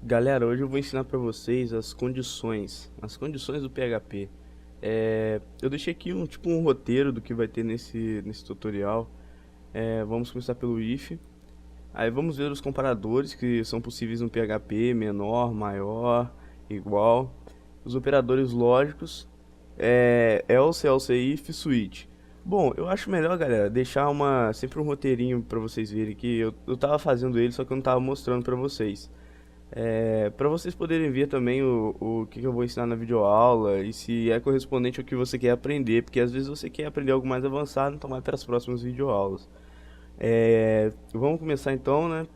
Galera, hoje eu vou ensinar para vocês as condições do PHP. Eu deixei aqui um roteiro do que vai ter nesse tutorial. Vamos começar pelo if. Aí vamos ver os comparadores que são possíveis no PHP: menor, maior, igual. Os operadores lógicos, else, else if, switch. Bom, eu acho melhor, galera, deixar sempre um roteirinho para vocês verem que eu tava fazendo ele, só que eu não tava mostrando para vocês. Para vocês poderem ver também o que eu vou ensinar na videoaula e se é correspondente ao que você quer aprender, porque às vezes você quer aprender algo mais avançado, então vai para as próximas videoaulas. Vamos começar então, né?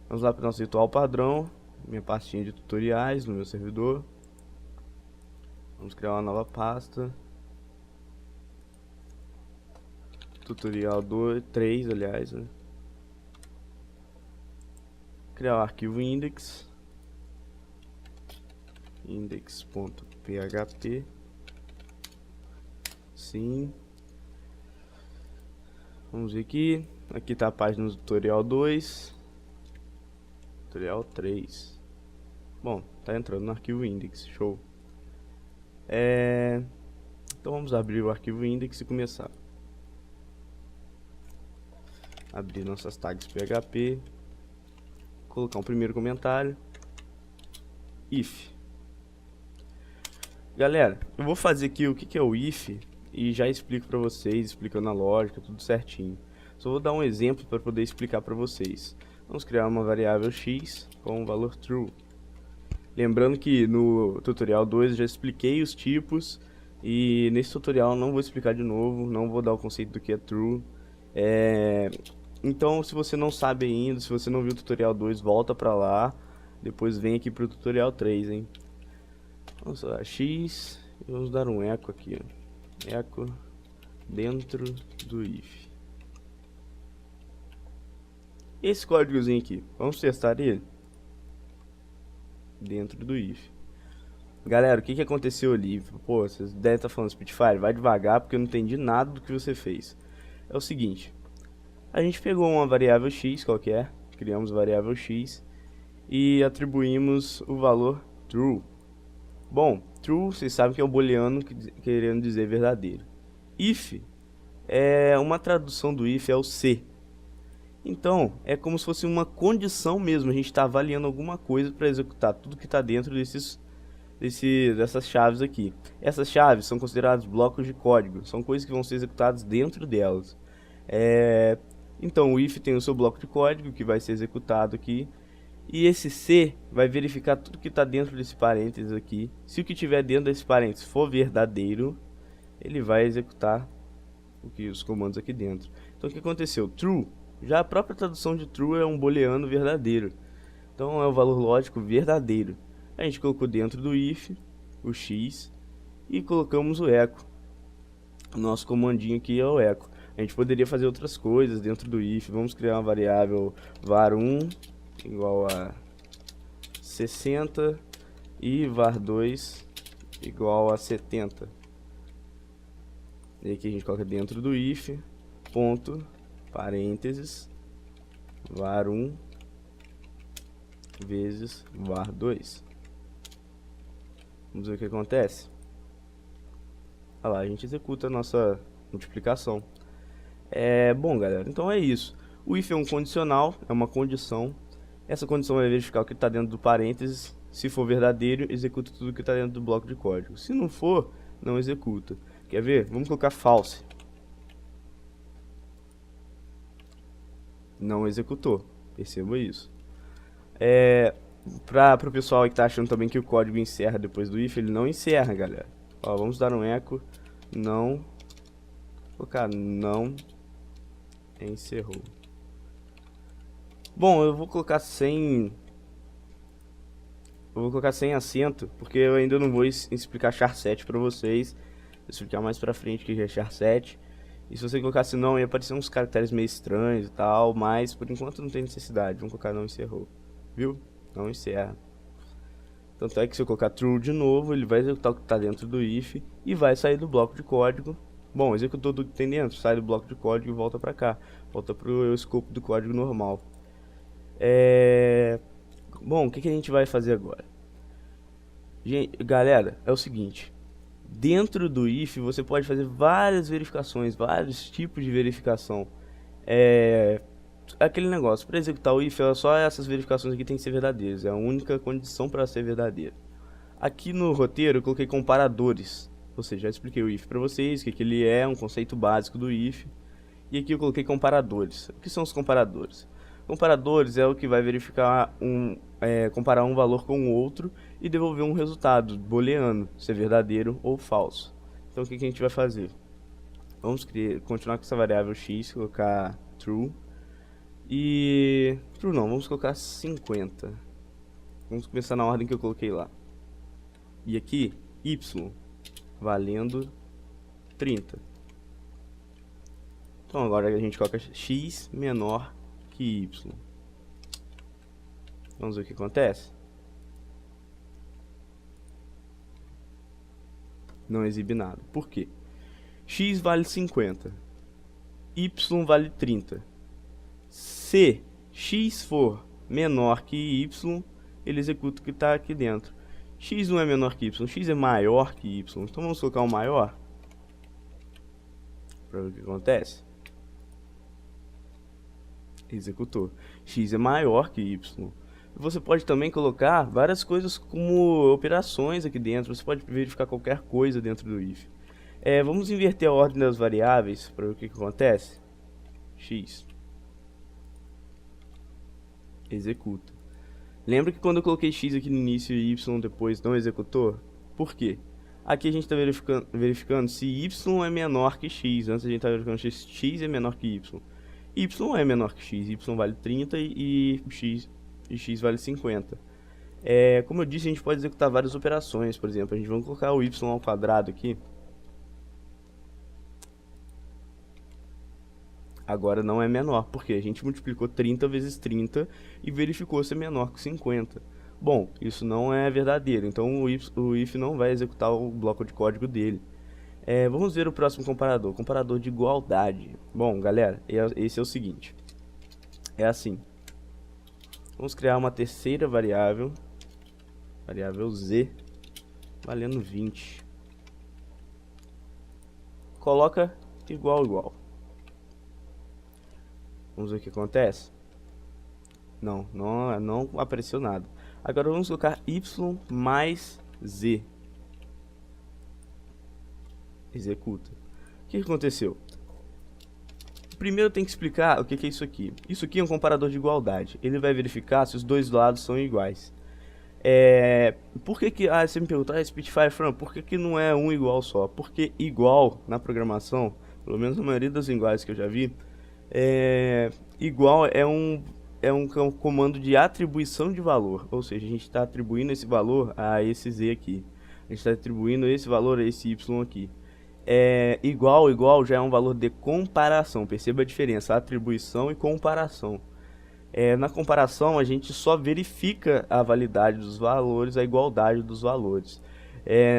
Vamos lá para o nosso ritual padrão, minha pastinha de tutoriais no meu servidor. Vamos criar uma nova pasta, tutorial 3, aliás, né? Criar o arquivo index.php. Sim. Vamos ver aqui. Aqui está a página do tutorial 2. Tutorial 3. Bom, tá entrando no arquivo index. Show. Então vamos abrir o arquivo index e começar. Abrir nossas tags PHP. Colocar um primeiro comentário. If. Galera, eu vou fazer aqui o que é o if e já explico para vocês, explicando a lógica, tudo certinho. Só vou dar um exemplo para poder explicar para vocês. Vamos criar uma variável x com o valor true. Lembrando que no tutorial 2 eu já expliquei os tipos e nesse tutorial não vou explicar de novo, não vou dar o conceito do que é true. Então, se você não sabe ainda, se você não viu o tutorial 2, volta pra lá. Depois vem aqui pro tutorial 3, hein? Vamos lá, x, e vamos dar um echo aqui, ó. Echo dentro do if. Esse códigozinho aqui, vamos testar ele dentro do if. Galera, o que aconteceu ali? Pô, vocês devem estar falando, Spitfire, vai devagar porque eu não entendi nada do que você fez. É o seguinte, a gente pegou uma variável x qualquer, criamos variável x e atribuímos o valor true. Bom, true vocês sabem que é o booleano querendo dizer verdadeiro. If uma tradução do if é o se. Então é como se fosse uma condição mesmo, a gente está avaliando alguma coisa para executar tudo que está dentro dessas chaves aqui. Essas chaves são consideradas blocos de código, são coisas que vão ser executadas dentro delas. Então o if tem o seu bloco de código que vai ser executado aqui. E esse se vai verificar tudo que está dentro desse parênteses aqui. Se o que tiver dentro desse parênteses for verdadeiro, ele vai executar os comandos aqui dentro. Então o que aconteceu? True. Já a própria tradução de true é um booleano verdadeiro. Então é o valor lógico verdadeiro. A gente colocou dentro do if o x e colocamos o echo. O nosso comandinho aqui é o echo. A gente poderia fazer outras coisas dentro do if. Vamos criar uma variável var1 igual a 60 e var2 igual a 70. E aqui a gente coloca dentro do if ponto parênteses var1 vezes var2. Vamos ver o que acontece. Olha lá, a gente executa a nossa multiplicação. Bom, galera, então é isso. O if é um condicional, é uma condição. Essa condição vai verificar o que está dentro do parênteses. Se for verdadeiro, executa tudo que está dentro do bloco de código. Se não for, não executa. Quer ver? Vamos colocar false. Não executou. Perceba isso. Para o pessoal que está achando também que o código encerra depois do if, ele não encerra, galera. Ó, vamos dar um echo. Não. Colocar não encerrou. Bom, eu vou colocar sem acento, porque eu ainda não vou explicar char7 para vocês. Vou explicar mais pra frente que é char7. E se você colocasse não, ia aparecer uns caracteres meio estranhos e tal, mas por enquanto não tem necessidade. Vamos colocar não encerrou. Viu? Não encerra. Tanto é que se eu colocar true de novo, ele vai executar o que está dentro do if e vai sair do bloco de código Bom, executou tudo que tem dentro, sai do bloco de código e volta pra cá. Volta pro escopo do código normal. Bom, o que a gente vai fazer agora? Galera, é o seguinte. Dentro do if você pode fazer várias verificações, vários tipos de verificação. Aquele negócio, para executar o if, só essas verificações aqui tem que ser verdadeiras. É a única condição para ser verdadeira. Aqui no roteiro eu coloquei comparadores. Ou seja, já expliquei o if para vocês, o que ele é, um conceito básico do if. E aqui eu coloquei comparadores. O que são os comparadores? Comparadores é o que vai verificar comparar um valor com o outro e devolver um resultado booleano, se é verdadeiro ou falso. Então o que a gente vai fazer? Vamos continuar com essa variável x, colocar true. E true não, vamos colocar 50. Vamos começar na ordem que eu coloquei lá. E aqui, y, valendo 30. Então agora a gente coloca x menor que y. Vamos ver o que acontece. Não exibe nada. Por quê? X vale 50. Y vale 30. Se x for menor que y, ele executa o que está aqui dentro. X não é menor que y, x é maior que y. Então vamos colocar um maior. Para ver o que acontece. Executou. X é maior que y. Você pode também colocar várias coisas como operações aqui dentro. Você pode verificar qualquer coisa dentro do if. Vamos inverter a ordem das variáveis para ver o que acontece. X. Executa. Lembra que quando eu coloquei x aqui no início e y depois não executou? Por quê? Aqui a gente está verificando se y é menor que x. Antes a gente está verificando se x é menor que y. Y é menor que x. Y vale 30 e x vale 50. Como eu disse, a gente pode executar várias operações. Por exemplo, a gente vai colocar o y ao quadrado aqui. Agora não é menor, porque a gente multiplicou 30 vezes 30 e verificou se é menor que 50. Bom, isso não é verdadeiro, então o if não vai executar o bloco de código dele. Vamos ver o próximo comparador, comparador de igualdade. Bom, galera, esse é o seguinte. É assim. Vamos criar uma terceira variável, variável z, valendo 20. Coloca igual. Vamos ver o que acontece. Não apareceu nada. Agora vamos colocar y mais z. Executa. O que aconteceu? Primeiro tem que explicar o que é isso aqui. Isso aqui é um comparador de igualdade. Ele vai verificar se os dois lados são iguais. Por que você me perguntou, Spitfire Fran, por que não é um igual só? Porque igual na programação, pelo menos na maioria das linguagens que eu já vi, igual é um comando de atribuição de valor. Ou seja, a gente está atribuindo esse valor a esse z aqui. A gente está atribuindo esse valor a esse y aqui. Igual já é um valor de comparação. Perceba a diferença, atribuição e comparação. Na comparação a gente só verifica a validade dos valores, a igualdade dos valores.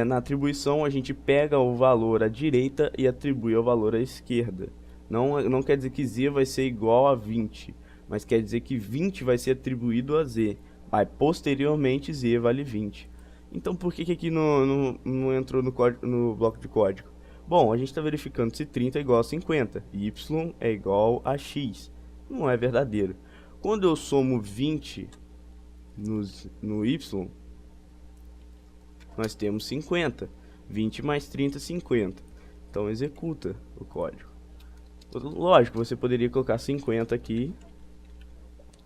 Na atribuição a gente pega o valor à direita e atribui o valor à esquerda. Não quer dizer que z vai ser igual a 20, mas quer dizer que 20 vai ser atribuído a z. Mas posteriormente z vale 20. Então por que aqui não entrou no bloco de código? Bom, a gente está verificando se 30 é igual a 50, y é igual a x. Não é verdadeiro. Quando eu somo 20 no y, nós temos 50. 20 mais 30, 50. Então executa o código. Lógico, você poderia colocar 50 aqui,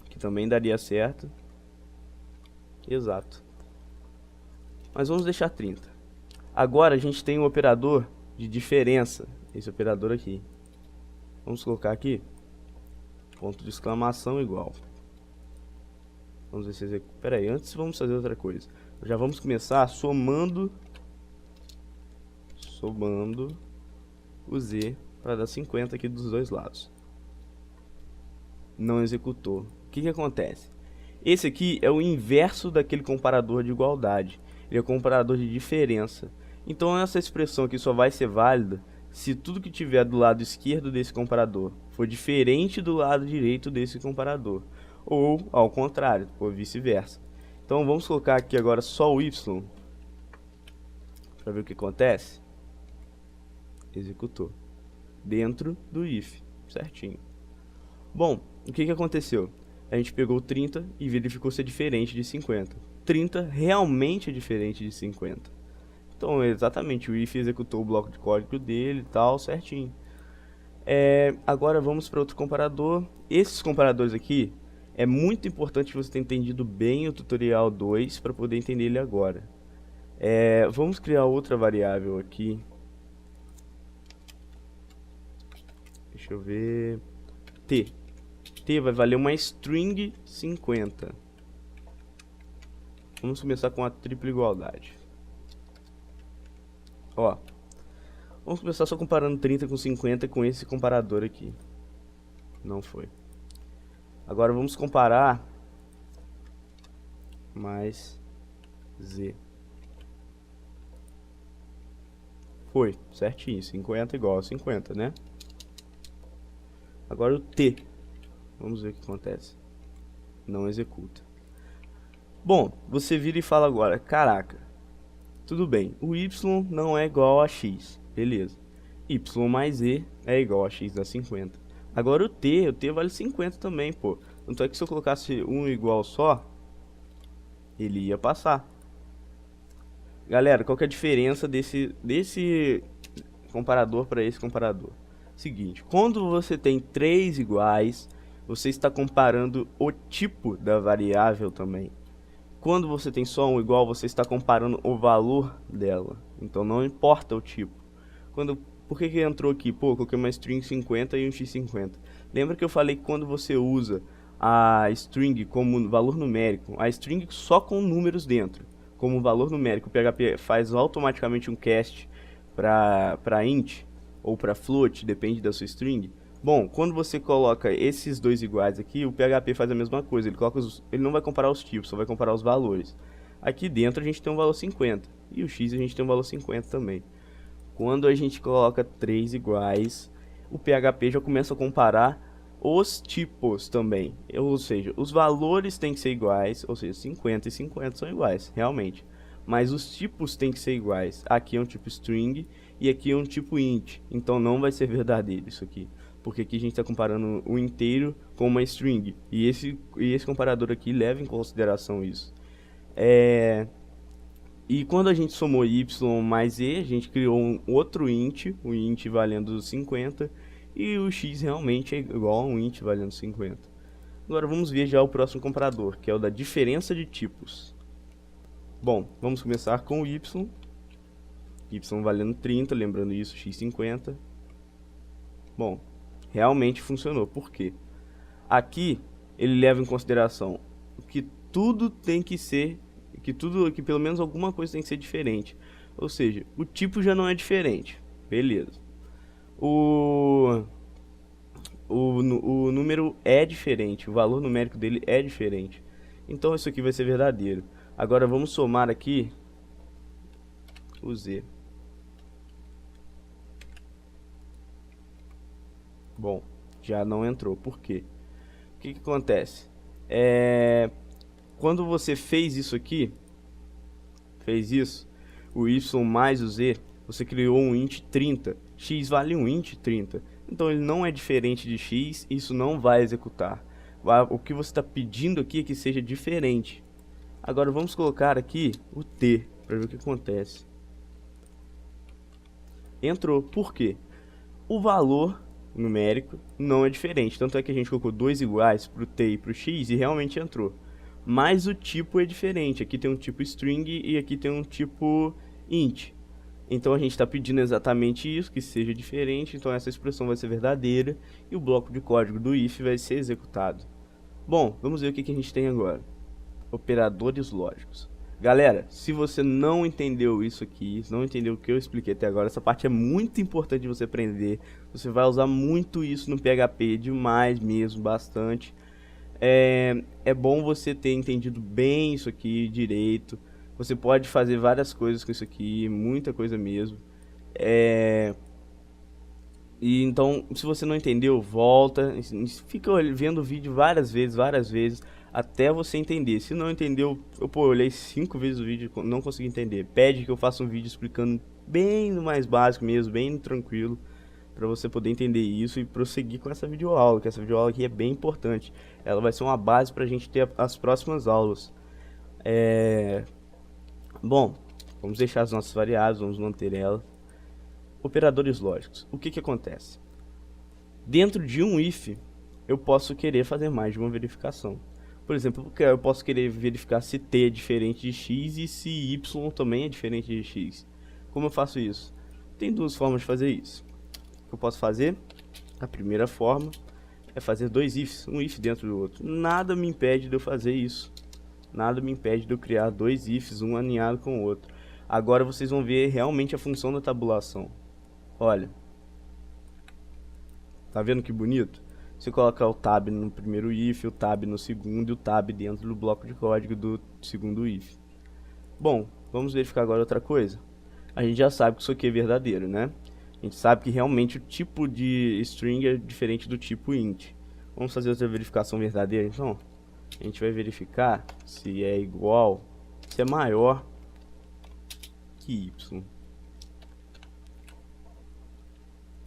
que também daria certo. Exato. Mas vamos deixar 30. Agora a gente tem um operador de diferença, esse operador aqui. Vamos colocar aqui ponto de exclamação igual. Vamos ver se executa. Pera aí, antes vamos fazer outra coisa. Já vamos começar somando o z para dar 50 aqui dos dois lados. Não executou. O que acontece? Esse aqui é o inverso daquele comparador de igualdade. Ele é o comparador de diferença. Então essa expressão aqui só vai ser válida se tudo que tiver do lado esquerdo desse comparador for diferente do lado direito desse comparador, ou ao contrário, ou vice-versa. Então vamos colocar aqui agora só o y, para ver o que acontece. Executou, dentro do if, certinho. Bom, o que aconteceu? A gente pegou 30 e verificou ser diferente de 50. 30 realmente é diferente de 50. Então, exatamente, o if executou o bloco de código dele e tal, certinho. Agora vamos para outro comparador. Esses comparadores aqui, é muito importante você ter entendido bem o tutorial 2 para poder entender ele agora. Vamos criar outra variável aqui. Deixa eu ver. T vai valer uma string 50. Vamos começar com a tripla igualdade. Ó, vamos começar só comparando 30 com 50 com esse comparador aqui. Não foi. Agora vamos comparar mais z. Foi, certinho, 50 igual a 50, né? Agora o t. Vamos ver o que acontece. Não executa. Bom, você vira e fala agora, caraca, tudo bem, o y não é igual a x, beleza. Y mais z é igual a x dá 50. Agora o t vale 50 também, pô. Tanto é que se eu colocasse um igual só, ele ia passar. Galera, qual que é a diferença desse comparador para esse comparador? Seguinte, quando você tem 3 iguais, você está comparando o tipo da variável também. Quando você tem só um igual, você está comparando o valor dela. Então não importa o tipo. Por que entrou aqui? Pô, eu coloquei uma string 50 e um x50. Lembra que eu falei que quando você usa a string como valor numérico, a string só com números dentro, como valor numérico, o PHP faz automaticamente um cast para int ou para float, depende da sua string. Bom, quando você coloca esses dois iguais aqui, o PHP faz a mesma coisa. Ele não vai comparar os tipos, só vai comparar os valores. Aqui dentro a gente tem um valor 50 e o x a gente tem um valor 50 também. Quando a gente coloca 3 iguais, o PHP já começa a comparar os tipos também. Ou seja, os valores têm que ser iguais, ou seja, 50 e 50 são iguais, realmente. Mas os tipos têm que ser iguais. Aqui é um tipo string e aqui é um tipo int. Então não vai ser verdadeiro isso aqui. Porque aqui a gente está comparando o inteiro com uma string. E esse comparador aqui leva em consideração isso. E quando a gente somou y mais z, a gente criou um outro int, o int valendo 50. E o x realmente é igual a um int valendo 50. Agora vamos ver já o próximo comparador, que é o da diferença de tipos. Bom, vamos começar com o y. Y valendo 30, lembrando isso, x 50. Bom, realmente funcionou. Por quê? Aqui ele leva em consideração que tudo tem que ser, que pelo menos alguma coisa tem que ser diferente. Ou seja, o tipo já não é diferente. Beleza. O número é diferente, o valor numérico dele é diferente. Então isso aqui vai ser verdadeiro. Agora vamos somar aqui o z. Bom, já não entrou. Por quê? O que acontece? Quando você fez isso aqui, o y mais o z, você criou um int 30. X vale um int 30. Então ele não é diferente de x, isso não vai executar. O que você está pedindo aqui é que seja diferente. Agora vamos colocar aqui o t, para ver o que acontece. Entrou. Por quê? O valor numérico não é diferente. Tanto é que a gente colocou dois iguais para o t e para o x e realmente entrou. Mas o tipo é diferente. Aqui tem um tipo string e aqui tem um tipo int. Então a gente está pedindo exatamente isso, que seja diferente. Então essa expressão vai ser verdadeira e o bloco de código do if vai ser executado. Bom, vamos ver o que a gente tem agora. Operadores lógicos. Galera, se você não entendeu isso aqui, não entendeu o que eu expliquei até agora, essa parte é muito importante de você aprender. Você vai usar muito isso no PHP, demais mesmo, bastante. É bom você ter entendido bem isso aqui direito. Você pode fazer várias coisas com isso aqui, muita coisa mesmo. E então, se você não entendeu, volta, fica vendo o vídeo várias vezes, até você entender. Se não entendeu, eu olhei 5 vezes o vídeo e não consegui entender. Pede que eu faça um vídeo explicando bem no mais básico mesmo, bem tranquilo, para você poder entender isso e prosseguir com essa videoaula, que essa videoaula aqui é bem importante. Ela vai ser uma base para a gente ter as próximas aulas. Bom, vamos deixar as nossas variáveis, vamos manter ela. Operadores lógicos. O que que acontece? Dentro de um if, eu posso querer fazer mais de uma verificação. Por exemplo, eu posso querer verificar se t é diferente de x e se y também é diferente de x. Como eu faço isso? Tem duas formas de fazer isso. O que eu posso fazer? A primeira forma é fazer dois ifs, um if dentro do outro. Nada me impede de eu fazer isso. Nada me impede de eu criar dois ifs, um alinhado com o outro. Agora vocês vão ver realmente a função da tabulação. Olha, tá vendo que bonito? Você coloca o tab no primeiro if, o tab no segundo e o tab dentro do bloco de código do segundo if. Bom, vamos verificar agora outra coisa. A gente já sabe que isso aqui é verdadeiro, né? A gente sabe que realmente o tipo de string é diferente do tipo int. Vamos fazer outra verificação verdadeira, então? A gente vai verificar se é igual, se é maior que y.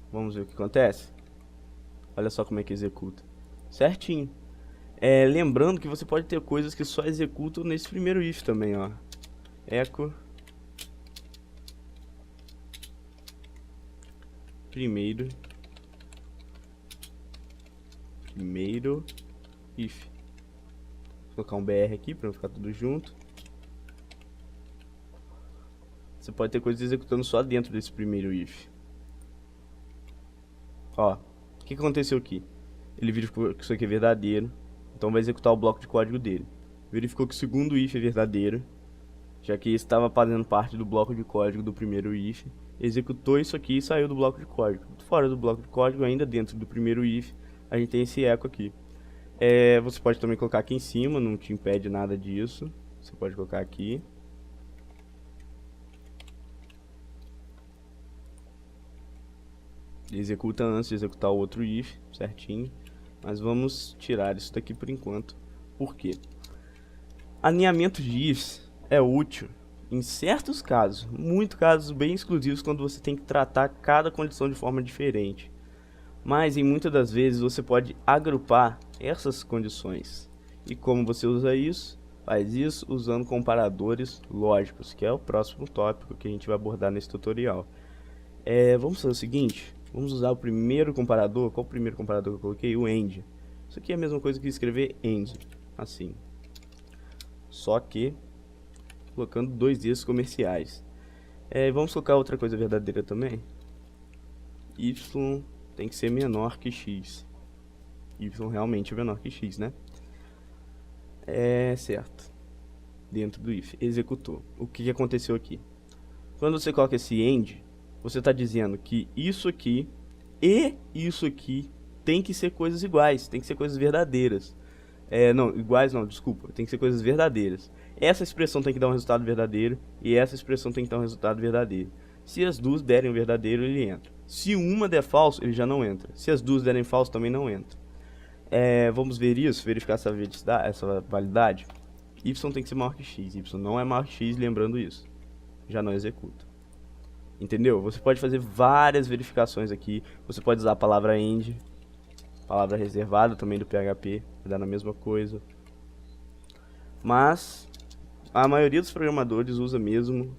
Vamos ver o que acontece? Olha só como é que executa. Certinho. Lembrando que você pode ter coisas que só executam nesse primeiro if também, ó. Echo primeiro if. Vou colocar um BR aqui para ficar tudo junto. Você pode ter coisas executando só dentro desse primeiro if. Ó, o que aconteceu aqui? Ele verificou que isso aqui é verdadeiro, então vai executar o bloco de código dele. Verificou que o segundo if é verdadeiro, já que estava fazendo parte do bloco de código do primeiro if. Executou isso aqui e saiu do bloco de código. Fora do bloco de código, ainda dentro do primeiro if, a gente tem esse echo aqui. Você pode também colocar aqui em cima, não te impede nada disso. Você pode colocar aqui. Executa antes de executar o outro if, certinho. Mas vamos tirar isso daqui por enquanto. Por quê? Alinhamento de ifs é útil em certos casos, muitos casos bem exclusivos, quando você tem que tratar cada condição de forma diferente. Mas em muitas das vezes você pode agrupar essas condições. E como você usa isso? Faz isso usando comparadores lógicos, que é o próximo tópico que a gente vai abordar nesse tutorial. Vamos fazer o seguinte, vamos usar o primeiro comparador. Qual o primeiro comparador que eu coloquei? O AND. Isso aqui é a mesma coisa que escrever AND, assim. Só que colocando dois Is comerciais. Vamos colocar outra coisa verdadeira também. Y tem que ser menor que x. Y realmente é menor que x, né? Certo. Dentro do if, executou. O que aconteceu aqui? Quando você coloca esse end, você está dizendo que isso aqui e isso aqui tem que ser coisas iguais, tem que ser coisas verdadeiras. Não, iguais não, desculpa, tem que ser coisas verdadeiras. Essa expressão tem que dar um resultado verdadeiro e essa expressão tem que dar um resultado verdadeiro. Se as duas derem um verdadeiro, ele entra. Se uma der falso, ele já não entra. Se as duas derem falso, também não entra. Vamos ver isso, verificar essa validade. Y tem que ser maior que x, Y não é maior que x, lembrando isso. Já não executa. Entendeu? Você pode fazer várias verificações aqui. Você pode usar a palavra end, palavra reservada também do PHP, vai dar na mesma coisa. Mas a maioria dos programadores usa mesmo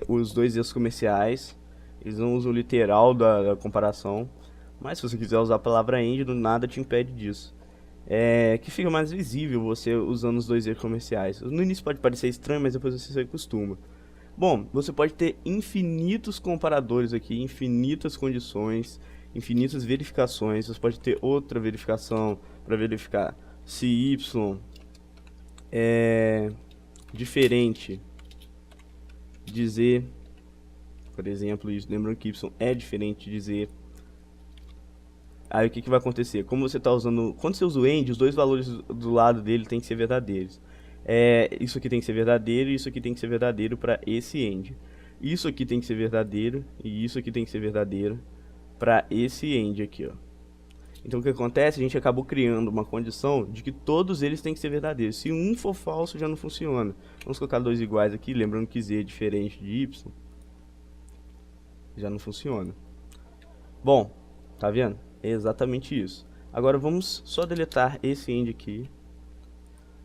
os dois Is comerciais. Eles não usam o literal da comparação. Mas se você quiser usar a palavra end, nada te impede disso. Que fica mais visível você usando os dois Is comerciais. No início pode parecer estranho, mas depois você se acostuma. Bom, você pode ter infinitos comparadores aqui, infinitas condições, infinitas verificações. Você pode ter outra verificação para verificar se y é diferente de z, por exemplo. Isso, lembrando que y é diferente de z. Aí o que vai acontecer? Como você está usando, quando você usa o end, os dois valores do lado dele tem que ser verdadeiros. Isso aqui tem que ser verdadeiro e isso aqui tem que ser verdadeiro para esse end. Isso aqui tem que ser verdadeiro e isso aqui tem que ser verdadeiro para esse end aqui, ó. Então o que acontece? A gente acabou criando uma condição de que todos eles têm que ser verdadeiros. Se um for falso, já não funciona. Vamos colocar dois iguais aqui, lembrando que z é diferente de y. Já não funciona. Bom, tá vendo? É exatamente isso. Agora vamos só deletar esse end aqui.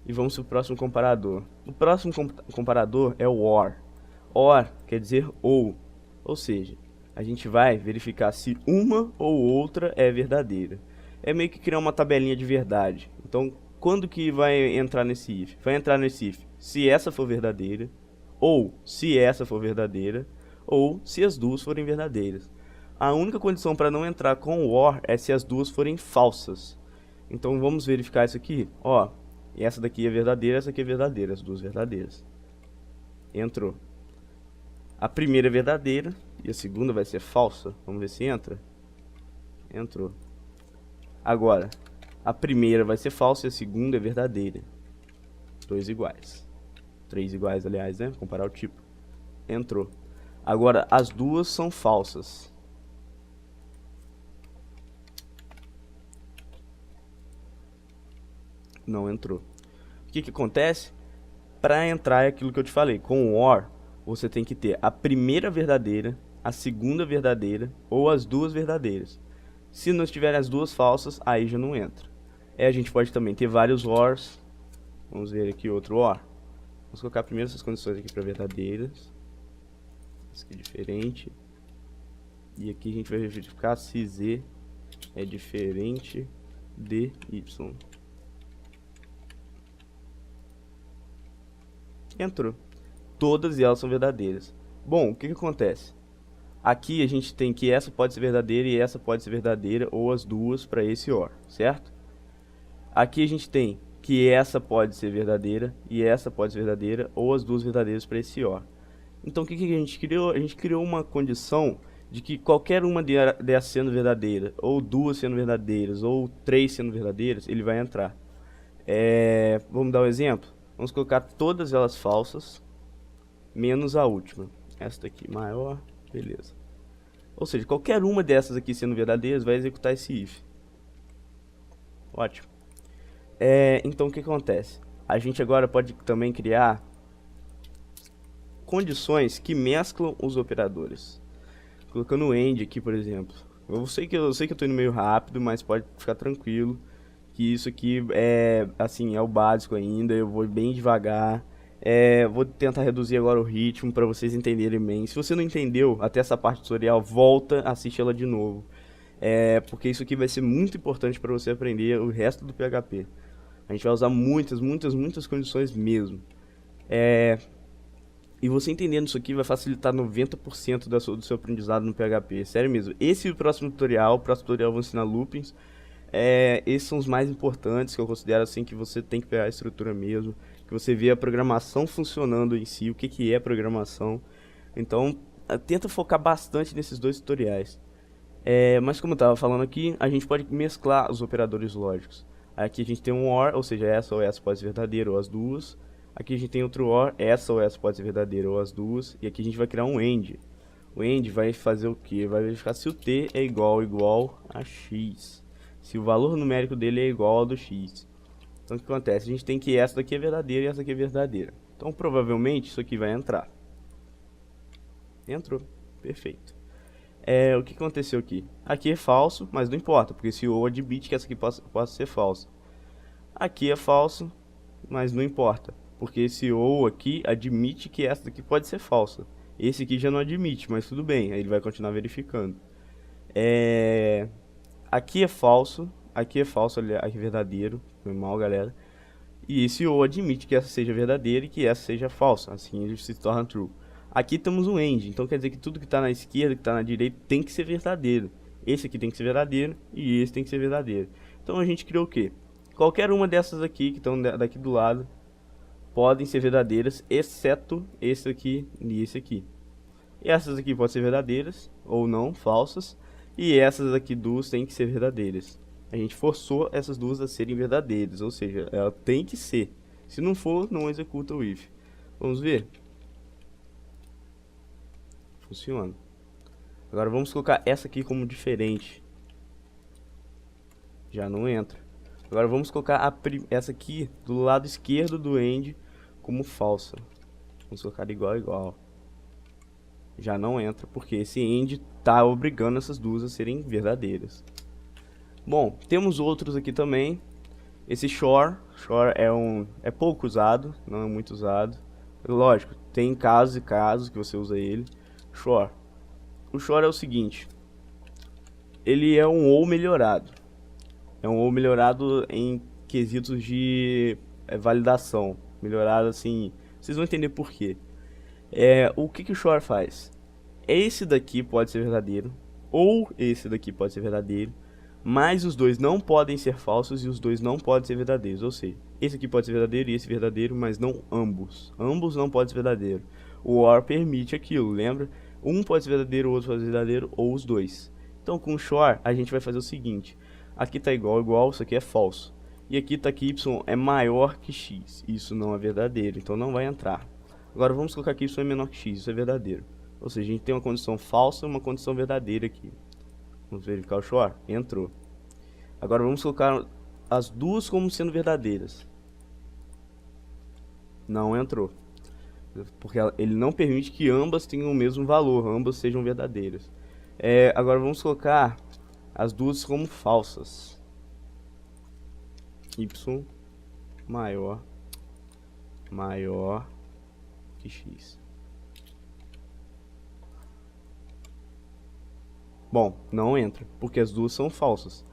E vamos para o próximo comparador. O próximo comparador é o OR. OR quer dizer ou. Ou seja, a gente vai verificar se uma ou outra é verdadeira. É meio que criar uma tabelinha de verdade. Então, quando que vai entrar nesse if? Vai entrar nesse if se essa for verdadeira, ou se essa for verdadeira, ou se as duas forem verdadeiras. A única condição para não entrar com o OR é se as duas forem falsas. Então, vamos verificar isso aqui. Ó, essa daqui é verdadeira, essa aqui é verdadeira, as duas verdadeiras. Entrou. A primeira é verdadeira e a segunda vai ser falsa. Vamos ver se entra. Entrou. Agora, a primeira vai ser falsa e a segunda é verdadeira. Dois iguais. Três iguais, aliás, né? Comparar o tipo. Entrou. Agora, as duas são falsas. Não entrou. O que que acontece? Para entrar é aquilo que eu te falei. Com o OR, você tem que ter a primeira verdadeira, a segunda verdadeira ou as duas verdadeiras. Se não estiverem as duas falsas, aí já não entra. A gente pode também ter vários ORs. Vamos ver aqui outro OR. Vamos colocar primeiro essas condições aqui para verdadeiras. Essa aqui é diferente. E aqui a gente vai verificar se Z é diferente de Y. Entrou. Todas elas são verdadeiras. Bom, o que que acontece? Aqui a gente tem que essa pode ser verdadeira e essa pode ser verdadeira, ou as duas para esse OR, certo? Aqui a gente tem que essa pode ser verdadeira e essa pode ser verdadeira, ou as duas verdadeiras para esse OR. Então o que que a gente criou? A gente criou uma condição de que qualquer uma dessas sendo verdadeira, ou duas sendo verdadeiras, ou três sendo verdadeiras, ele vai entrar. Vamos dar um exemplo? Vamos colocar todas elas falsas, menos a última. Essa daqui maior, beleza. Ou seja, qualquer uma dessas aqui sendo verdadeiras vai executar esse if. Ótimo. Então o que acontece? A gente agora pode também criar condições que mesclam os operadores. Colocando o AND aqui, por exemplo. Eu sei que eu tô indo meio rápido, mas pode ficar tranquilo que isso aqui é o básico ainda. Eu vou bem devagar. Vou tentar reduzir agora o ritmo para vocês entenderem bem. Se você não entendeu até essa parte do tutorial, volta, assiste ela de novo. Porque isso aqui vai ser muito importante para você aprender o resto do PHP. A gente vai usar muitas condições mesmo. E você entendendo isso aqui vai facilitar 90% do seu aprendizado no PHP. Sério mesmo. Esse e o próximo tutorial eu vou ensinar loopings. Esses são os mais importantes, que eu considero assim que você tem que pegar a estrutura mesmo. Que você vê a programação funcionando em si, o que que é programação. Então, tenta focar bastante nesses dois tutoriais. Mas como eu estava falando aqui, a gente pode mesclar os operadores lógicos. Aqui a gente tem um OR, ou seja, essa ou essa pode ser verdadeira ou as duas. Aqui a gente tem outro OR, essa ou essa pode ser verdadeira ou as duas. E aqui a gente vai criar um AND. O AND vai fazer o que? Vai verificar se o T é igual a X. Se o valor numérico dele é igual ao do X. Então o que acontece? A gente tem que essa daqui é verdadeira e essa aqui é verdadeira. Então provavelmente isso aqui vai entrar. Entrou. Perfeito. O que aconteceu aqui? Aqui é falso, mas não importa, porque esse ou admite que essa aqui possa ser falsa. Aqui é falso, mas não importa, porque esse ou aqui admite que essa daqui pode ser falsa. Esse aqui já não admite, mas tudo bem, aí ele vai continuar verificando. Aqui é falso, aqui é verdadeiro, foi mal, galera. E esse ou admite que essa seja verdadeira e que essa seja falsa, assim ele se torna true. Aqui temos um AND, então quer dizer que tudo que está na esquerda, que está na direita, tem que ser verdadeiro. Esse aqui tem que ser verdadeiro e esse tem que ser verdadeiro. Então a gente criou o quê? Qualquer uma dessas aqui, que estão daqui do lado, podem ser verdadeiras, exceto esse aqui e esse aqui. E essas aqui podem ser verdadeiras ou não, falsas. E essas aqui duas têm que ser verdadeiras. A gente forçou essas duas a serem verdadeiras, ou seja, ela tem que ser. Se não for, não executa o if. Vamos ver? Funciona. Agora vamos colocar essa aqui como diferente. Já não entra. Agora vamos colocar essa aqui do lado esquerdo do end como falsa. Vamos colocar igual, igual. Já não entra, porque esse end tá obrigando essas duas a serem verdadeiras. Bom, temos outros aqui também. Esse shore é pouco usado, não é muito usado. Lógico, tem casos e casos que você usa ele. Shore. O shore é o seguinte. Ele é um ou melhorado. É um ou melhorado em quesitos de validação. Melhorado assim, vocês vão entender por quê. O que o shore faz? Esse daqui pode ser verdadeiro, ou esse daqui pode ser verdadeiro, mas os dois não podem ser falsos e os dois não podem ser verdadeiros. Ou seja, esse aqui pode ser verdadeiro e esse verdadeiro, mas não ambos. Ambos não podem ser verdadeiros. O OR permite aquilo, lembra? Um pode ser verdadeiro, o outro pode ser verdadeiro, ou os dois. Então com o shore a gente vai fazer o seguinte. Aqui tá igual, igual, isso aqui é falso. E aqui tá que y é maior que x. Isso não é verdadeiro, então não vai entrar. Agora vamos colocar que y é menor que x, isso é verdadeiro. Ou seja, a gente tem uma condição falsa e uma condição verdadeira aqui. Vamos verificar o shore. Entrou. Agora vamos colocar as duas como sendo verdadeiras. Não entrou. Porque ele não permite que ambas tenham o mesmo valor, ambas sejam verdadeiras. Agora vamos colocar as duas como falsas. Y maior que x. Bom, não entra, porque as duas são falsas.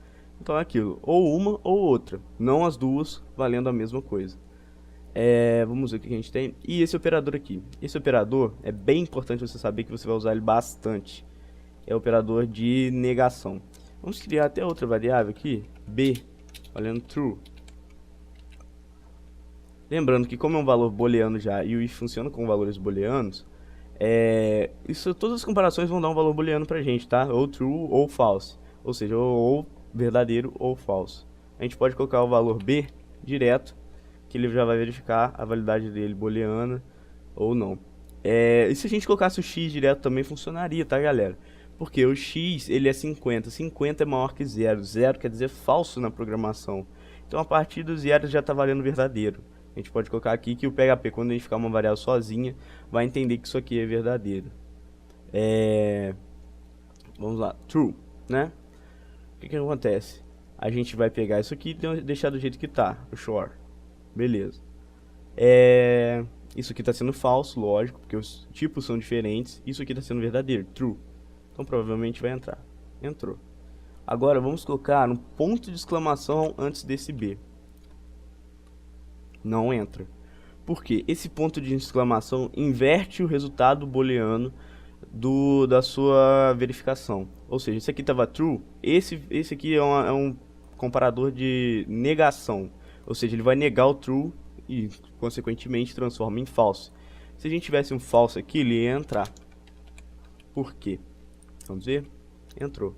Então é aquilo, ou uma ou outra, não as duas valendo a mesma coisa. Vamos ver o que a gente tem. E esse operador aqui. Esse operador é bem importante você saber que você vai usar ele bastante. É o operador de negação. Vamos criar até outra variável aqui, b, valendo true. Lembrando que como é um valor booleano já e o if funciona com valores booleanos, todas as comparações vão dar um valor booleano pra gente, tá? Ou true ou false. Ou seja, ou verdadeiro ou falso. A gente pode colocar o valor b direto, que ele já vai verificar a validade dele booleana ou não. E se a gente colocasse o x direto também funcionaria, tá, galera? Porque o x, ele é 50. 50 é maior que 0. 0 quer dizer falso na programação. Então, a partir do 0 já está valendo verdadeiro. A gente pode colocar aqui que o PHP, quando identificar uma variável sozinha, vai entender que isso aqui é verdadeiro. Vamos lá, true, né? O que acontece? A gente vai pegar isso aqui e deixar do jeito que tá, o shore. Beleza. Isso aqui está sendo falso, lógico, porque os tipos são diferentes. Isso aqui está sendo verdadeiro, true. Então provavelmente vai entrar. Entrou. Agora vamos colocar um ponto de exclamação antes desse B. Não entra. Por quê? Esse ponto de exclamação inverte o resultado booleano da sua verificação. Ou seja, esse aqui estava true, esse aqui é um comparador de negação. Ou seja, ele vai negar o true e, consequentemente, transforma em false. Se a gente tivesse um false aqui, ele ia entrar. Por quê? Vamos ver? Entrou.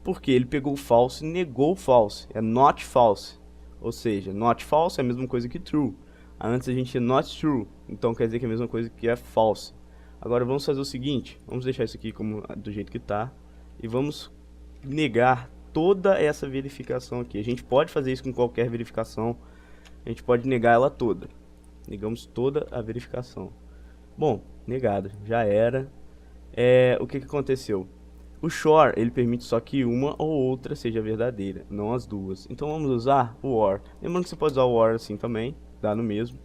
Porque ele pegou o false e negou o false. É not false. Ou seja, not false é a mesma coisa que true. Antes a gente tinha not true. Então quer dizer que é a mesma coisa que é false. Agora vamos fazer o seguinte. Vamos deixar isso aqui como do jeito que está. E vamos negar toda essa verificação aqui. A gente pode fazer isso com qualquer verificação. A gente pode negar ela toda. Negamos toda a verificação. Bom, negado. Já era. O que aconteceu? O shore, ele permite só que uma ou outra seja verdadeira, não as duas. Então vamos usar o OR. Lembrando que você pode usar o OR assim também, dá no mesmo.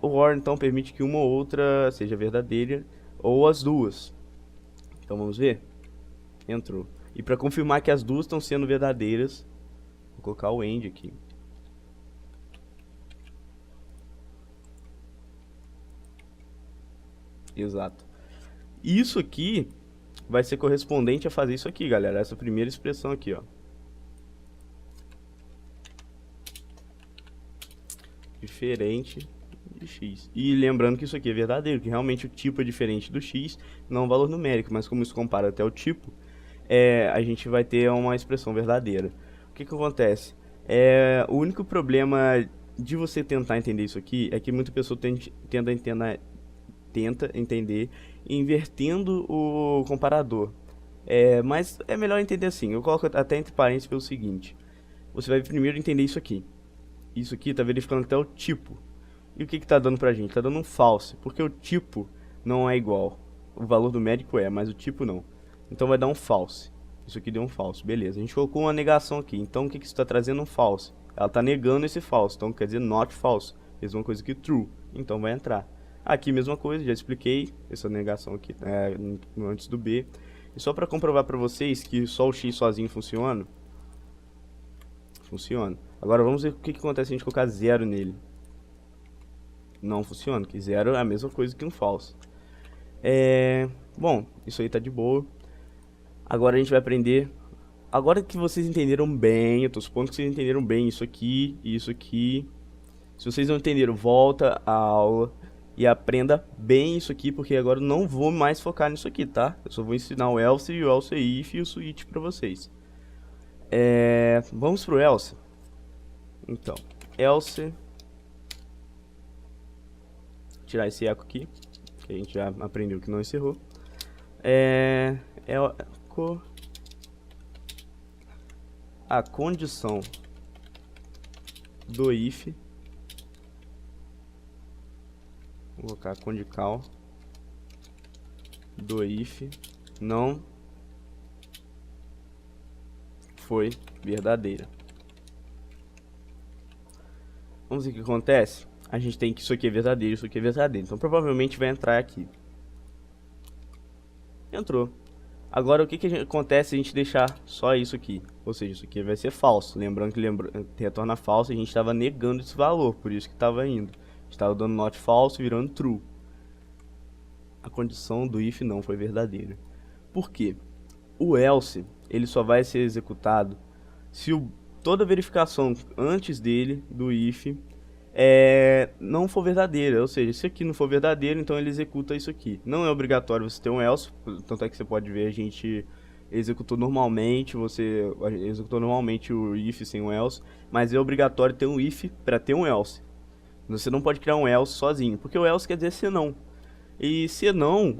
O OR então permite que uma ou outra seja verdadeira, ou as duas. Então vamos ver? Entrou. E para confirmar que as duas estão sendo verdadeiras, vou colocar o AND aqui. Exato. Isso aqui vai ser correspondente a fazer isso aqui, galera. Essa primeira expressão aqui, ó. Diferente de x. E lembrando que isso aqui é verdadeiro, que realmente o tipo é diferente do x, não o valor numérico, mas como isso compara até o tipo, a gente vai ter uma expressão verdadeira. O que acontece? O único problema de você tentar entender isso aqui é que muita pessoa tende tenta entender invertendo o comparador. Mas é melhor entender assim, eu coloco até entre parênteses pelo seguinte. Você vai primeiro entender isso aqui. Isso aqui tá verificando até o tipo. E o que que tá dando pra gente? Tá dando um false, porque o tipo não é igual. O valor do médico mas o tipo não. Então vai dar um false. Isso aqui deu um false, beleza. A gente colocou uma negação aqui, então o que que isso tá trazendo? Um false. Ela tá negando esse false, então quer dizer not false. Mesma coisa que true, então vai entrar. Aqui mesma coisa, já expliquei essa negação aqui antes do B. E só para comprovar para vocês que só o X sozinho funciona. Funciona. Agora vamos ver o que acontece se a gente colocar zero nele. Não funciona, que zero é a mesma coisa que um false. Bom, isso aí tá de boa. Agora a gente vai aprender. Agora que vocês entenderam bem, eu tô supondo que vocês entenderam bem isso aqui e isso aqui. Se vocês não entenderam, volta a aula e aprenda bem isso aqui, porque agora eu não vou mais focar nisso aqui, tá? Eu só vou ensinar o else e o else if e o switch pra vocês. Vamos pro else. Então, else. Tirar esse eco aqui, que a gente já aprendeu que não encerrou. A condição do if. Vou colocar condical do if não foi verdadeira. Vamos ver o que acontece. A gente tem que isso aqui é verdadeiro, isso aqui é verdadeiro. Então provavelmente vai entrar aqui. Entrou. Agora o que acontece se a gente deixar só isso aqui? Ou seja, isso aqui vai ser falso. Lembrando que retorna falso, a gente estava negando esse valor, por isso que estava indo. Estava dando not false virando true. A condição do if não foi verdadeira. Por quê? O else, ele só vai ser executado se toda verificação antes dele, do if, não for verdadeira. Ou seja, se aqui não for verdadeiro, então ele executa isso aqui. Não é obrigatório você ter um else, tanto é que você pode ver a gente executou normalmente, você executou normalmente o if sem um else, mas é obrigatório ter um if para ter um else. Você não pode criar um else sozinho, porque o else quer dizer se não. E se não,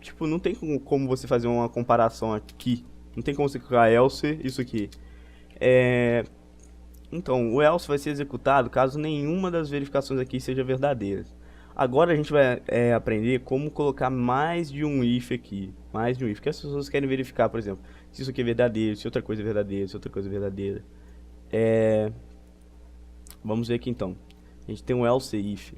tipo, não tem como você fazer uma comparação aqui. Não tem como você criar else, isso aqui. Então, o else vai ser executado caso nenhuma das verificações aqui seja verdadeira. Agora a gente vai aprender como colocar mais de um if aqui. Mais de um if, porque as pessoas querem verificar, por exemplo, se isso aqui é verdadeiro, se outra coisa é verdadeira, se outra coisa é verdadeira. Vamos ver aqui então. A gente tem um else if.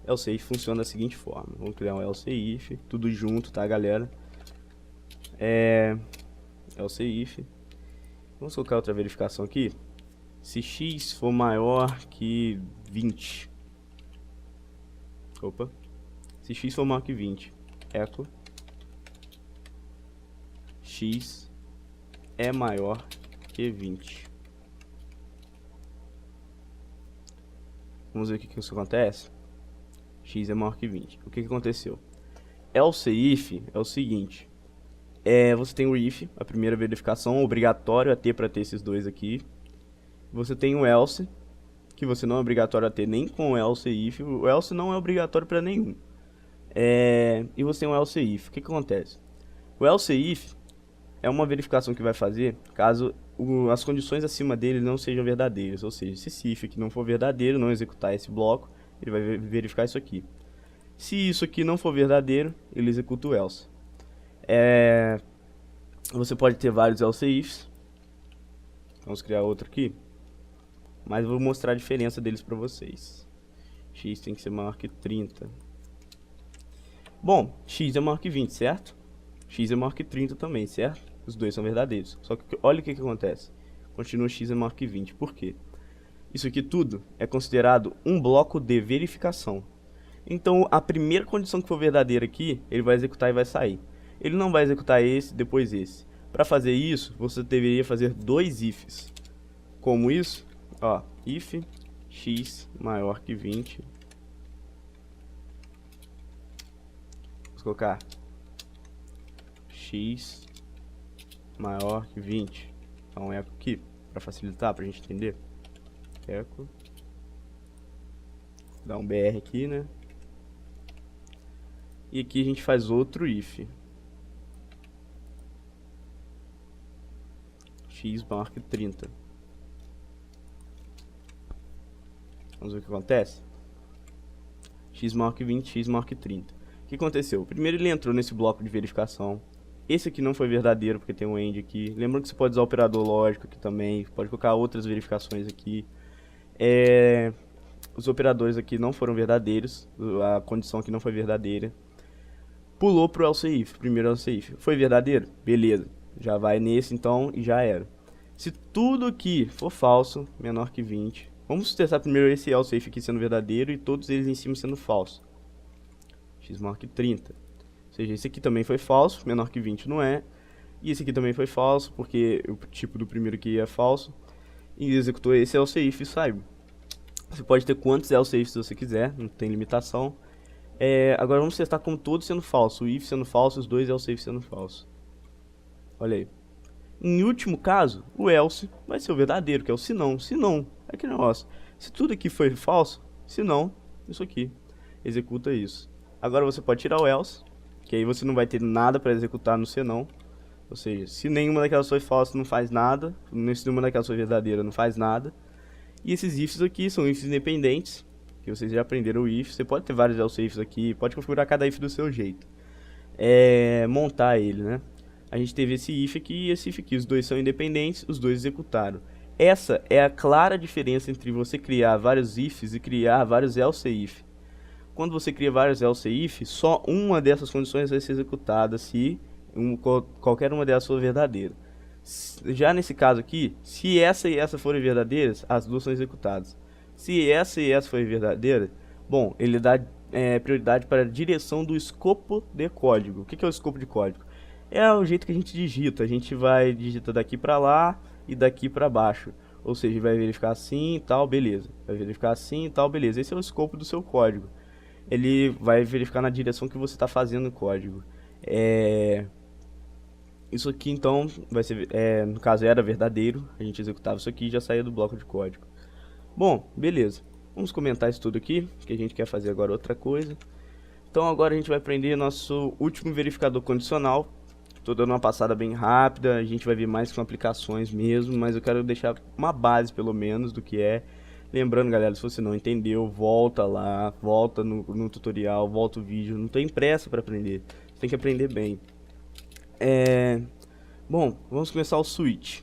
Else if funciona da seguinte forma. Vamos criar um else if, tudo junto, tá, galera? Else if. Vamos colocar outra verificação aqui. Se x for maior que 20. Opa. Se x for maior que 20. Echo. X é maior que 20. Vamos ver o que isso acontece. X é maior que 20. O que aconteceu? Else if é o seguinte. Você tem o if, a primeira verificação, obrigatório a ter para ter esses dois aqui. Você tem o else, que você não é obrigatório a ter nem com o else if. O else não é obrigatório para nenhum. E você tem o else if. O que acontece? O else if é uma verificação que vai fazer caso as condições acima dele não sejam verdadeiras. Ou seja, se esse if aqui não for verdadeiro, não executar esse bloco, ele vai verificar isso aqui. Se isso aqui não for verdadeiro, ele executa o else. Você pode ter vários else ifs. Vamos criar outro aqui. Mas eu vou mostrar a diferença deles para vocês. X tem que ser maior que 30. Bom, x é maior que 20, certo? X é maior que 30 também, certo? Os dois são verdadeiros. Só que olha o que acontece. Continua x é maior que 20. Por quê? Isso aqui tudo é considerado um bloco de verificação. Então, a primeira condição que for verdadeira aqui, ele vai executar e vai sair. Ele não vai executar esse, depois esse. Para fazer isso, você deveria fazer dois ifs. Como isso? Ó, if x maior que 20. Vamos colocar x maior que 20. Então, eco aqui, para facilitar, para a gente entender. Eco. Dá um BR aqui, né? E aqui a gente faz outro if. X marque 30. Vamos ver o que acontece. X marque 20, X marque 30. O que aconteceu? Primeiro ele entrou nesse bloco de verificação. Esse aqui não foi verdadeiro, porque tem um AND aqui. Lembrando que você pode usar o operador lógico aqui também. Pode colocar outras verificações aqui. Os operadores aqui não foram verdadeiros. A condição aqui não foi verdadeira. Pulou pro else if, primeiro else if. Foi verdadeiro? Beleza. Já vai nesse então e já era. Se tudo aqui for falso, menor que 20... Vamos testar primeiro esse else if aqui sendo verdadeiro e todos eles em cima sendo falso. X marque 30. Ou seja, esse aqui também foi falso, menor que 20 não é. E esse aqui também foi falso, porque o tipo do primeiro aqui é falso. E executou esse else if e saiu. Você pode ter quantos else ifs você quiser, não tem limitação. Agora vamos testar com todos sendo falso. O if sendo falso, os dois else ifs sendo falso. Olha aí. Em último caso, o else vai ser o verdadeiro, que é o se não. Se não, é que negócio. Se tudo aqui foi falso, se não, isso aqui. Executa isso. Agora você pode tirar o else, que aí você não vai ter nada para executar no se não. Ou seja, se nenhuma daquelas foi falsa, não faz nada. Se nenhuma daquelas foi verdadeira, não faz nada. E esses ifs aqui são ifs independentes, que vocês já aprenderam o if. Você pode ter vários else ifs aqui, pode configurar cada if do seu jeito. Montar ele, né? A gente teve esse if aqui e esse if aqui. Os dois são independentes, os dois executaram. Essa é a clara diferença entre você criar vários ifs e criar vários else if. Quando você cria vários else if, só uma dessas condições vai ser executada se qualquer uma delas for verdadeira. Já nesse caso aqui, se essa e essa forem verdadeiras, as duas são executadas. Se essa e essa forem verdadeiras, bom, ele dá prioridade para a direção do escopo de código. O que é o escopo de código? É o jeito que a gente digita. A gente vai digitar daqui para lá e daqui para baixo. Ou seja, vai verificar assim e tal, beleza. Vai verificar assim e tal, beleza. Esse é o escopo do seu código. Ele vai verificar na direção que você está fazendo o código. Isso aqui então vai ser, no caso era verdadeiro. A gente executava isso aqui e já saía do bloco de código. Bom, beleza. Vamos comentar isso tudo aqui, que a gente quer fazer agora outra coisa. Então agora a gente vai aprender nosso último verificador condicional. Estou dando uma passada bem rápida, a gente vai ver mais com aplicações mesmo, mas eu quero deixar uma base pelo menos do que é. Lembrando, galera, se você não entendeu, volta lá, volta no tutorial, volta o vídeo, não tem pressa para aprender, você tem que aprender bem. Bom, vamos começar o switch.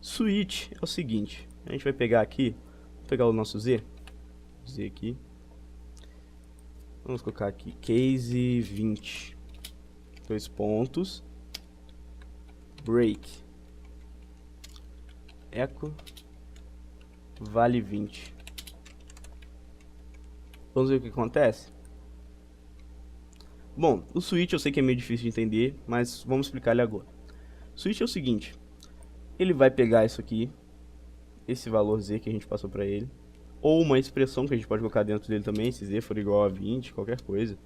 Switch é o seguinte, a gente vai pegar aqui, vou pegar o nosso Z aqui, vamos colocar aqui, case 20, 2 pontos, break, echo, vale 20. Vamos ver o que acontece? Bom, o switch eu sei que é meio difícil de entender, mas vamos explicar ele agora. O switch é o seguinte, ele vai pegar isso aqui, esse valor Z que a gente passou para ele, ou uma expressão que a gente pode colocar dentro dele também, se Z for igual a 20, qualquer coisa.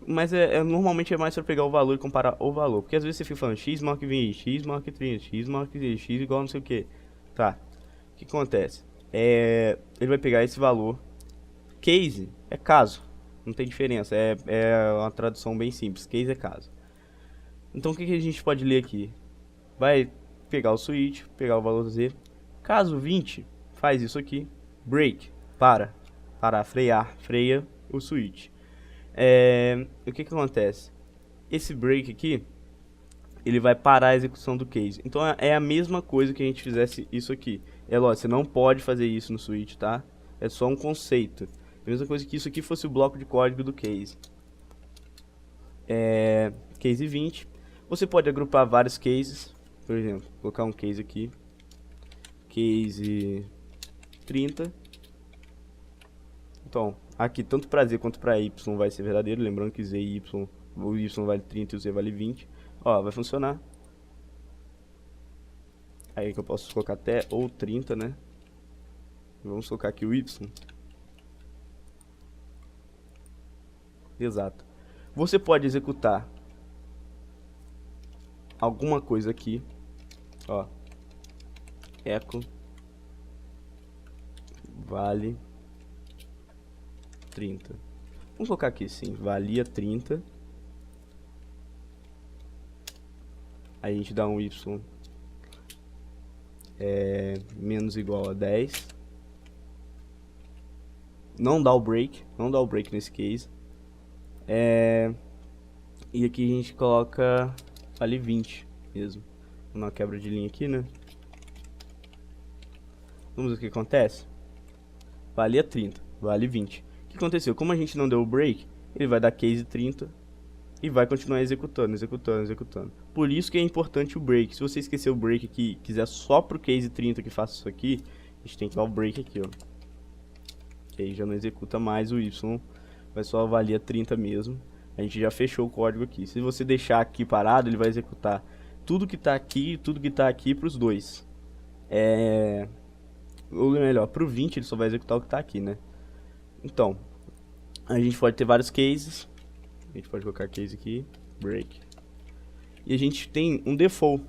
Mas normalmente é mais para pegar o valor e comparar o valor, porque às vezes você fica falando x marque 20, x marque 30, x marque 10, x igual a não sei o que. Tá, o que acontece? Ele vai pegar esse valor, case é caso, não tem diferença, é uma tradução bem simples, case é caso. Então o que a gente pode ler aqui? Vai pegar o switch, pegar o valor Z, caso 20, faz isso aqui, break, parar, freia o switch. O que acontece? Esse break aqui, ele vai parar a execução do case. Então é a mesma coisa que a gente fizesse isso aqui. Lógico, você não pode fazer isso no switch, tá? É só um conceito. A mesma coisa que isso aqui fosse o bloco de código do case. Case 20. Você pode agrupar vários cases. Por exemplo, colocar um case aqui. Case 30. Então, aqui tanto para Z quanto para Y vai ser verdadeiro. Lembrando que Z e Y, o Y vale 30 e o Z vale 20. Ó, vai funcionar. Aí que eu posso colocar até ou 30, né? Vamos colocar aqui o Y. Exato. Você pode executar alguma coisa aqui. Ó. Echo vale 30. Vamos colocar aqui, sim, valia 30. Aí a gente dá um y menos igual a 10. Não dá o break nesse case. E aqui a gente coloca vale 20 mesmo. Uma quebra de linha aqui, né? Vamos ver o que acontece. Valia 30, vale 20. O que aconteceu? Como a gente não deu o break, ele vai dar case 30 e vai continuar executando. Por isso que é importante o break. Se você esquecer o break aqui, quiser só pro case 30 que faça isso aqui, a gente tem que dar o break aqui, ó. Que aí já não executa mais o y, vai só valia 30 mesmo. A gente já fechou o código aqui. Se você deixar aqui parado, ele vai executar tudo que tá aqui e tudo que tá aqui pros dois. Ou melhor, pro 20 ele só vai executar o que tá aqui, né? Então, a gente pode ter vários cases. A gente pode colocar case aqui, break. E a gente tem um default.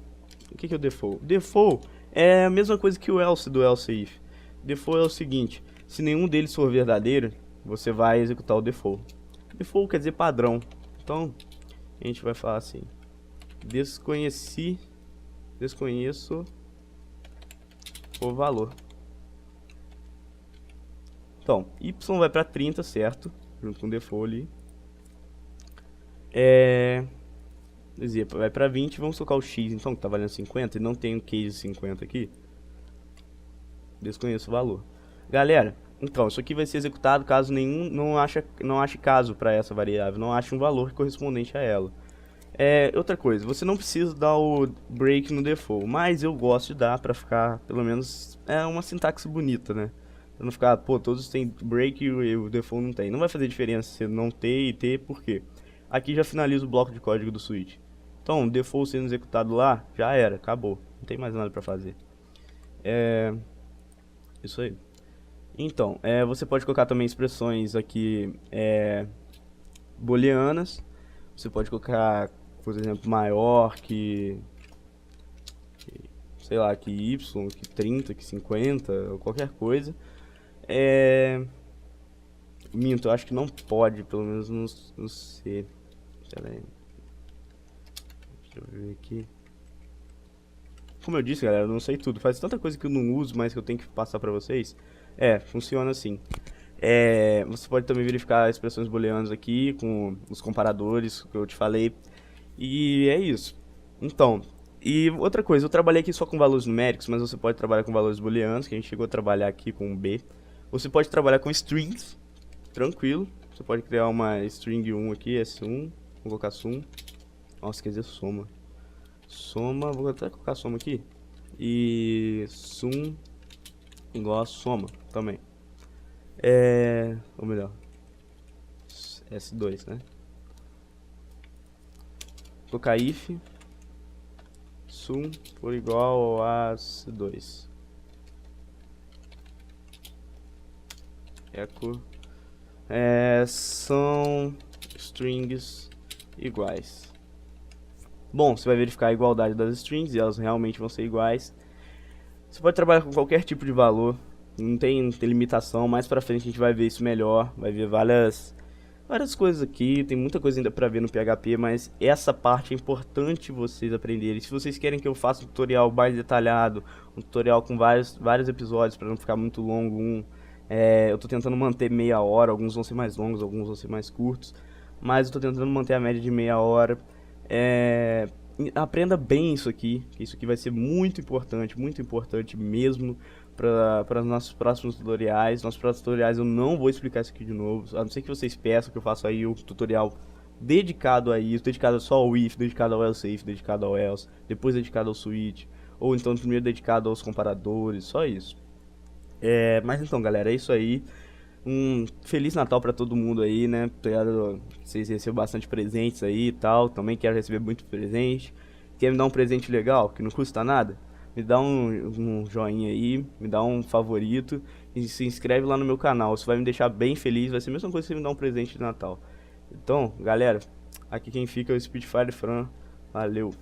O que é o default? Default é a mesma coisa que o else do else if. Default é o seguinte: se nenhum deles for verdadeiro, você vai executar o default. Default quer dizer padrão. Então, a gente vai falar assim: desconheço o valor. Então, y vai para 30, certo? Junto com o default ali. Vai para 20, vamos colocar o x, então, que tá valendo 50, e não tem o case 50 aqui. Desconheço o valor. Galera, então, isso aqui vai ser executado caso nenhum não ache caso para essa variável, não ache um valor correspondente a ela. Outra coisa, você não precisa dar o break no default, mas eu gosto de dar para ficar, pelo menos, uma sintaxe bonita, né? Pra não ficar, pô, todos têm break e o default não tem. Não vai fazer diferença se não ter e ter, por quê? Aqui já finaliza o bloco de código do switch. Então, o default sendo executado lá, já era, acabou. Não tem mais nada para fazer. Isso aí. Então, você pode colocar também expressões aqui booleanas. Você pode colocar, por exemplo, maior que sei lá, que y, que 30, que 50, ou qualquer coisa. Minto, eu acho que não pode, pelo menos no C. Pera aí. Deixa eu ver aqui. Como eu disse, galera, eu não sei tudo. Faz tanta coisa que eu não uso, mas que eu tenho que passar pra vocês. Funciona assim. Você pode também verificar expressões booleanas aqui, com os comparadores que eu te falei. E é isso. Então, e outra coisa, eu trabalhei aqui só com valores numéricos, mas você pode trabalhar com valores booleanos, que a gente chegou a trabalhar aqui com B. Você pode trabalhar com strings, tranquilo. Você pode criar uma string 1 aqui, S1, vou colocar sum. Nossa, quer dizer soma. Soma, vou até colocar soma aqui. E sum igual a soma também. Ou melhor, S2, né? Vou colocar if sum por igual a S2. Echo são strings iguais. Bom, você vai verificar a igualdade das strings e elas realmente vão ser iguais. Você pode trabalhar com qualquer tipo de valor, não tem limitação. Mais pra frente a gente vai ver isso melhor, vai ver várias coisas aqui, tem muita coisa ainda pra ver no PHP, mas essa parte é importante vocês aprenderem. Se vocês querem que eu faça um tutorial mais detalhado, um tutorial com vários episódios para não ficar muito longo, eu tô tentando manter meia hora, alguns vão ser mais longos, alguns vão ser mais curtos, mas eu tô tentando manter a média de meia hora. Aprenda bem isso aqui, que isso aqui vai ser muito importante mesmo para os nossos próximos tutoriais. Nos próximos tutoriais eu não vou explicar isso aqui de novo, a não ser que vocês peçam que eu faça aí um tutorial dedicado a isso, dedicado só ao if, dedicado ao else if, dedicado ao else, depois dedicado ao switch, ou então primeiro dedicado aos comparadores, só isso. Mas então, galera, é isso aí. Um Feliz Natal pra todo mundo aí, né? Espero que vocês recebam bastante presentes aí e tal. Também quero receber muito presente. Quer me dar um presente legal, que não custa nada? Me dá um joinha aí, me dá um favorito e se inscreve lá no meu canal. Isso vai me deixar bem feliz, vai ser a mesma coisa que você me dar um presente de Natal. Então, galera, aqui quem fica é o Speedfire Fran. Valeu!